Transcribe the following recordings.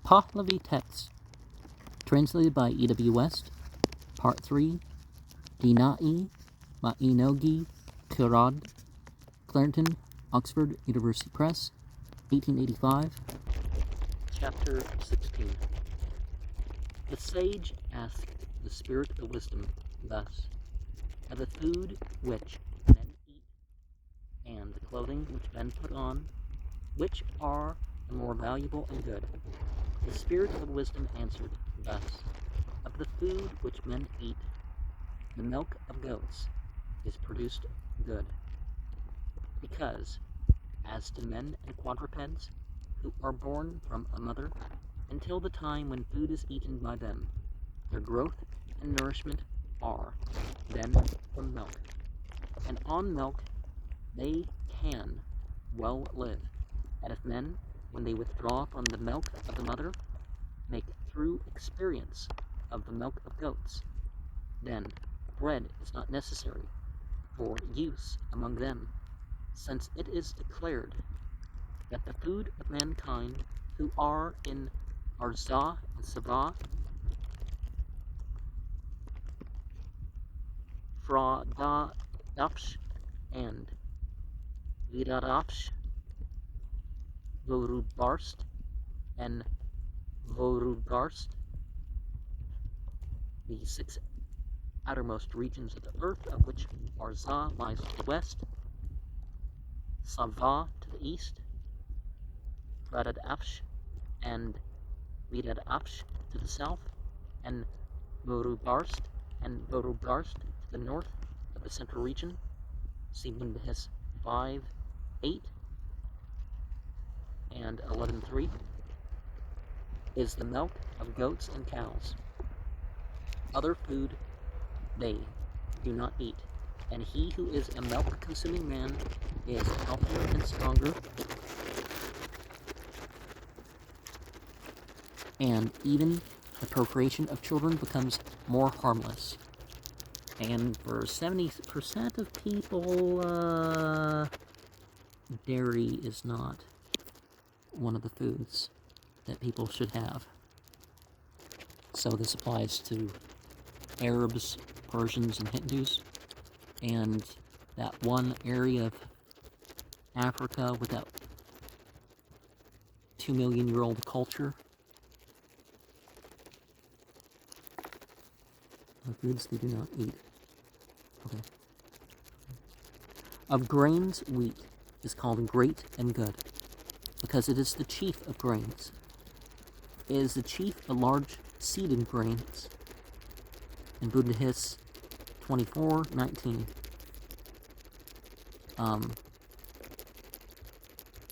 Pahlavi text, translated by E.W. West, Part 3, Dinai Mainogi Khirad, Clarendon, Oxford University Press, 1885. Chapter 16. The sage asked the spirit of wisdom thus: "Are the food which men eat and the clothing which men put on, which are the more valuable and good?" The spirit of wisdom answered thus: "Of the food which men eat, the milk of goats is produced good, because, as to men and quadrupeds, who are born from a mother, until the time when food is eaten by them, their growth and nourishment are then from milk, and on milk they can well live. And if men, when they withdraw from the milk of the mother, make through experience of the milk of goats, then bread is not necessary for use among them, since it is declared that the food of mankind who are in Arza and Sava, Fradadapsh and Viradapsh, Vorudbarst and Vorudbarst, the 6 outermost regions of the earth, of which Arza lies to the west, Sava to the east, Fradadapsh and Viradapsh to the south, and Vorudbarst and Vorudbarst to the north of the central region. See Bundahis 5:8 and 11:3 is the milk of goats and cows. Other food they do not eat, and he who is a milk-consuming man is healthier and stronger, and even the procreation of children becomes more harmless. And for 70% of people, dairy is not one of the foods that people should have. So this applies to Arabs, Persians, and Hindus, and that one area of Africa with that 2-million-year-old culture. The foods they do not eat. Okay. Of grains, wheat is called great and good, because it is the chief of grains. It is the chief of large seeded grains. In Bundahis 24:19.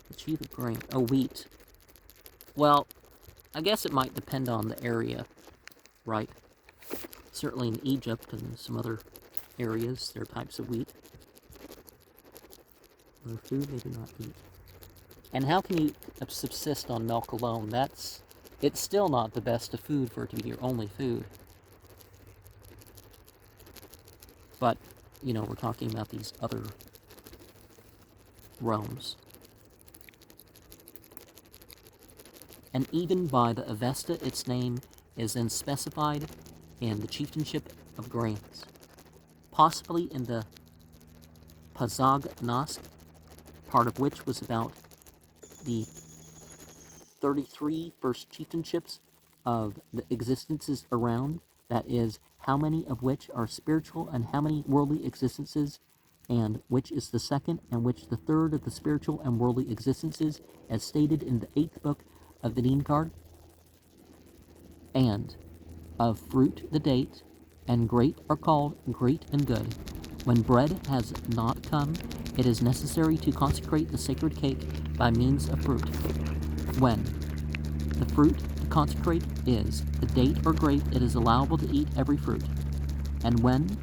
The chief of grain. Oh, wheat. Well, I guess it might depend on the area, right? Certainly in Egypt and some other areas, there are types of wheat. Other food they do not eat. And how can you subsist on milk alone? It's still not the best of food for it to be your only food. But, we're talking about these other realms. And even by the Avesta, its name is then specified in the chieftainship of grains, possibly in the Pazag-Nask, part of which was about the 33 first chieftainships of the existences around, that is, how many of which are spiritual and how many worldly existences, and which is the second and which the third of the spiritual and worldly existences, as stated in the 8th book of the Dinai, and of fruit the date, and great are called great and good. When bread has not come, it is necessary to consecrate the sacred cake by means of fruit. When the fruit to consecrate is the date or grape, it is allowable to eat every fruit. And when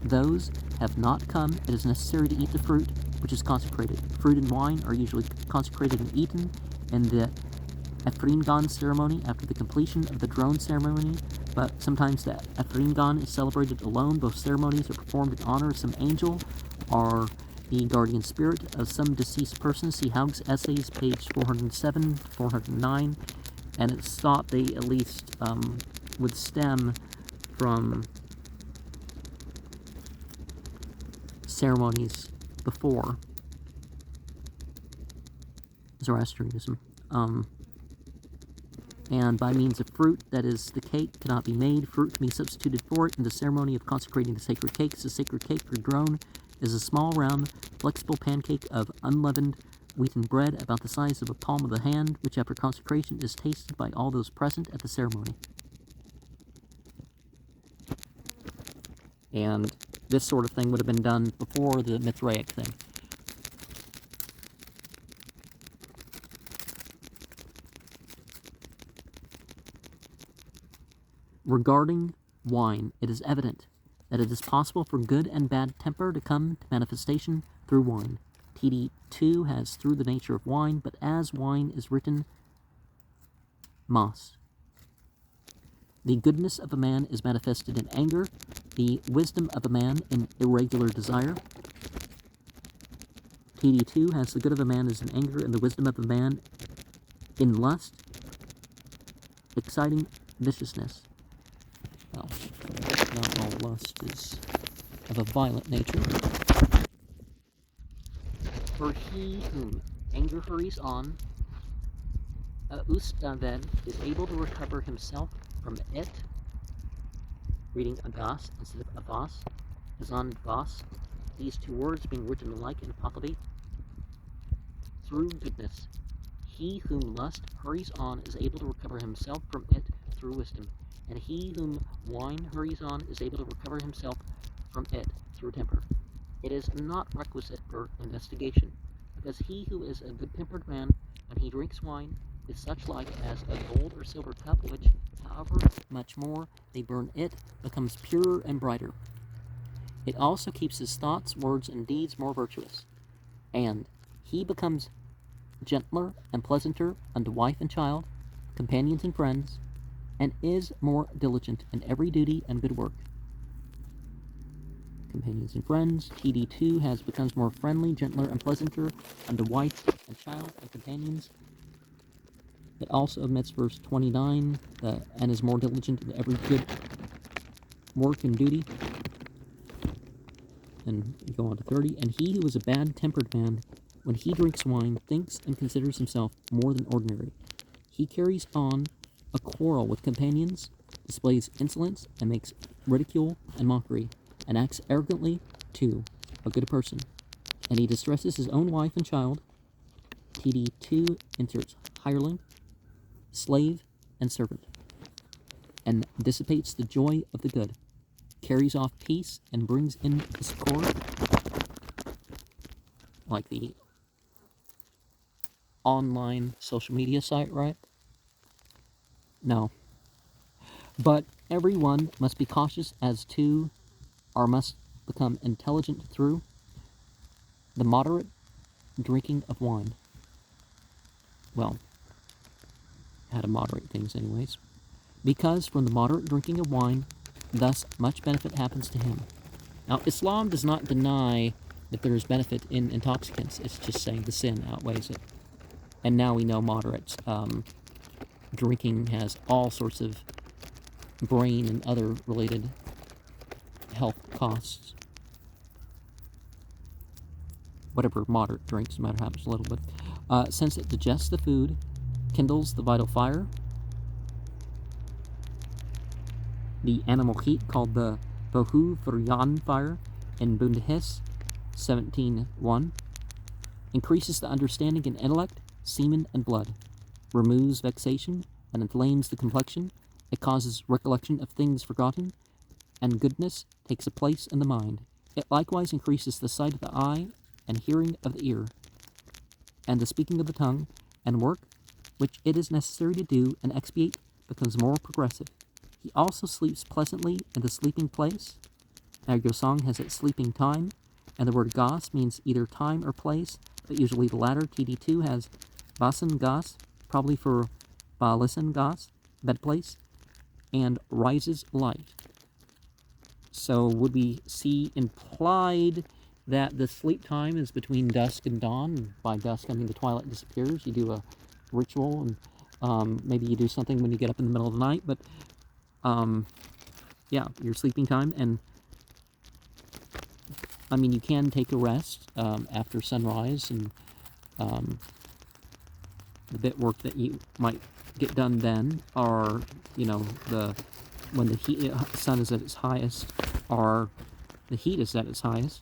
those have not come, it is necessary to eat the fruit which is consecrated. Fruit and wine are usually consecrated and eaten in the Efringan ceremony after the completion of the drone ceremony, but sometimes the Efringan is celebrated alone. Both ceremonies are performed in honor of some angel, or the guardian spirit of some deceased person. See Haug's Essays, page 407 to 409, and it's thought they at least would stem from ceremonies before Zoroastrianism. And by means of fruit, that is, the cake cannot be made, fruit can be substituted for it in the ceremony of consecrating the sacred cakes. The sacred cake, or drone, is a small, round, flexible pancake of unleavened wheaten bread about the size of a palm of the hand, which after consecration is tasted by all those present at the ceremony. And this sort of thing would have been done before the Mithraic thing. Regarding wine, it is evident that it is possible for good and bad temper to come to manifestation through wine. TD 2 has through the nature of wine, but as wine is written, mas. The goodness of a man is manifested in anger, the wisdom of a man in irregular desire. TD 2 has the good of a man is in anger, and the wisdom of a man in lust, exciting viciousness. Well, not all lust is of a violent nature. For he whom anger hurries on, Ustaven is able to recover himself from it, reading agas instead of avas, azan vas, these two words being written alike in Pahlavi, through goodness. He whom lust hurries on is able to recover himself from it through wisdom, and he whom wine hurries on is able to recover himself from it through temper. It is not requisite for investigation, because he who is a good-tempered man, when he drinks wine, is such like as a gold or silver cup, which, however much more they burn it, becomes purer and brighter. It also keeps his thoughts, words, and deeds more virtuous, and he becomes gentler and pleasanter unto wife and child, companions and friends, and is more diligent in every duty and good work. Companions and friends, TD2 becomes more friendly, gentler, and pleasanter unto wife and child and companions. It also omits verse 29, and is more diligent in every good work and duty. And go on to 30. And he who is a bad-tempered man, when he drinks wine, thinks and considers himself more than ordinary. He carries on a quarrel with companions, displays insolence, and makes ridicule and mockery, and acts arrogantly to a good person. And he distresses his own wife and child. TD2 inserts hireling, slave, and servant, and dissipates the joy of the good, carries off peace, and brings in discord, like the online social media site, right? No. But everyone must be cautious as to, or must become intelligent through, the moderate drinking of wine. Well, how to moderate things anyways. Because from the moderate drinking of wine, thus much benefit happens to him. Now, Islam does not deny that there is benefit in intoxicants. It's just saying the sin outweighs it. And now we know moderate drinking has all sorts of brain and other related health costs. Whatever moderate drinks, no matter how much, a little bit. Since it digests the food, kindles the vital fire, the animal heat called the Bohu Furyan fire in Bundahis 17:1, increases the understanding and intellect, semen and blood, removes vexation and inflames the complexion, it causes recollection of things forgotten, and goodness takes a place in the mind. It likewise increases the sight of the eye and hearing of the ear, and the speaking of the tongue, and work which it is necessary to do and expiate becomes more progressive. He also sleeps pleasantly in the sleeping place. Now your song has its sleeping time, and the word gas means either time or place, but usually the latter. TD2 has basan gas, probably for balisan gas, bed place, and rises light. So would we see implied that the sleep time is between dusk and dawn. By dusk, I mean the twilight disappears. You do a ritual, and maybe you do something when you get up in the middle of the night, but yeah, your sleeping time. And I mean, you can take a rest after sunrise, and the bit work that you might get done then, or when the sun is at its highest, or the heat is at its highest.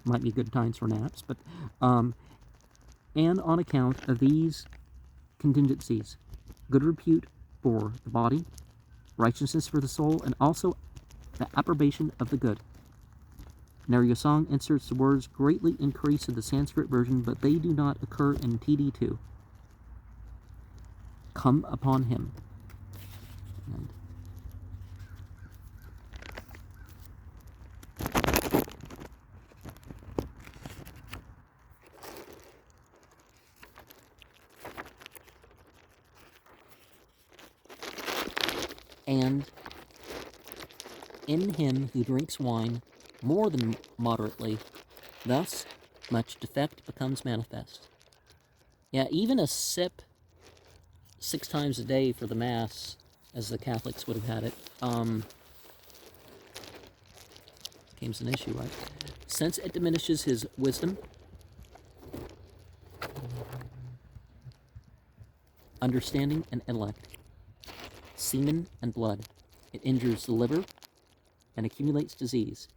Might be good times for naps, but and on account of these contingencies, good repute for the body, righteousness for the soul, and also the approbation of the good. Naryosong inserts the words greatly increase in the Sanskrit version, but they do not occur in TD2. Come upon him. And in him who drinks wine more than moderately, thus much defect becomes manifest. Yeah, even a sip 6 times a day for the Mass, as the Catholics would have had it, becomes an issue, right? Since it diminishes his wisdom, understanding, and intellect, semen and blood, it injures the liver and accumulates disease.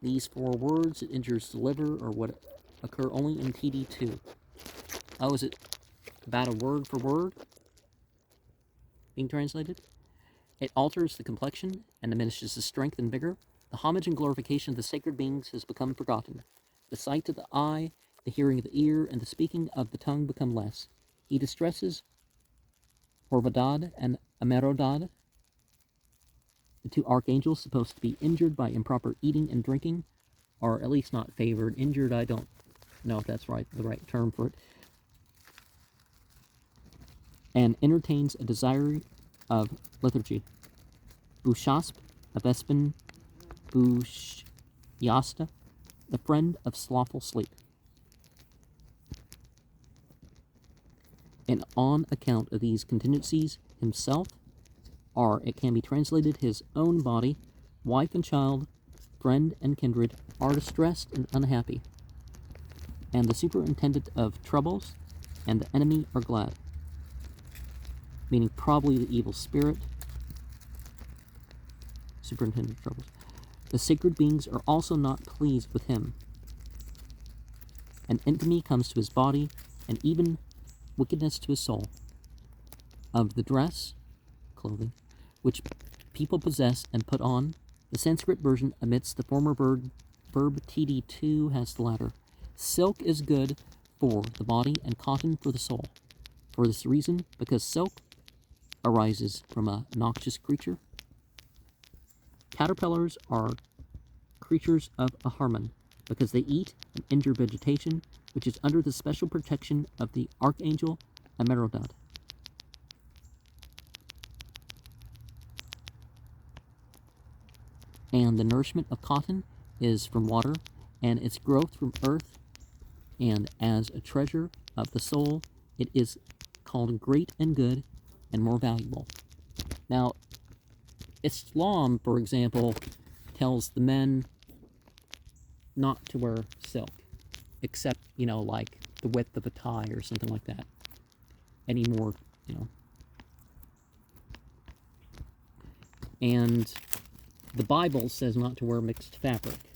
These 4 words, it injures the liver, or what occur only in TD2. Oh, is it about a word for word being translated? It alters the complexion and diminishes the strength and vigor. The homage and glorification of the sacred beings has become forgotten. The sight of the eye, the hearing of the ear, and the speaking of the tongue become less. He distresses Horvadad and Amerodad, the 2 archangels supposed to be injured by improper eating and drinking, or at least not favored. Injured, I don't know if that's the right term for it. And entertains a desire of lethargy. Bushasp, a Vespin, Bushyasta, the friend of slothful sleep. And on account of these contingencies, himself, or it can be translated his own body, wife and child, friend and kindred, are distressed and unhappy. And the superintendent of troubles and the enemy are glad. Meaning probably the evil spirit, superintendent of troubles. The sacred beings are also not pleased with him. An infamy comes to his body, and even wickedness to his soul. Of the dress, clothing, which people possess and put on, the Sanskrit version omits the former verb TD2 has the latter. Silk is good for the body and cotton for the soul. For this reason, because silk arises from a noxious creature. Caterpillars are creatures of a harmon, because they eat and injure vegetation, which is under the special protection of the archangel Amerodad. And the nourishment of cotton is from water, and its growth from earth, and as a treasure of the soul, it is called great and good and more valuable. Now, Islam, for example, tells the men not to wear silk, except, like the width of a tie or something like that. Any more, And the Bible says not to wear mixed fabric.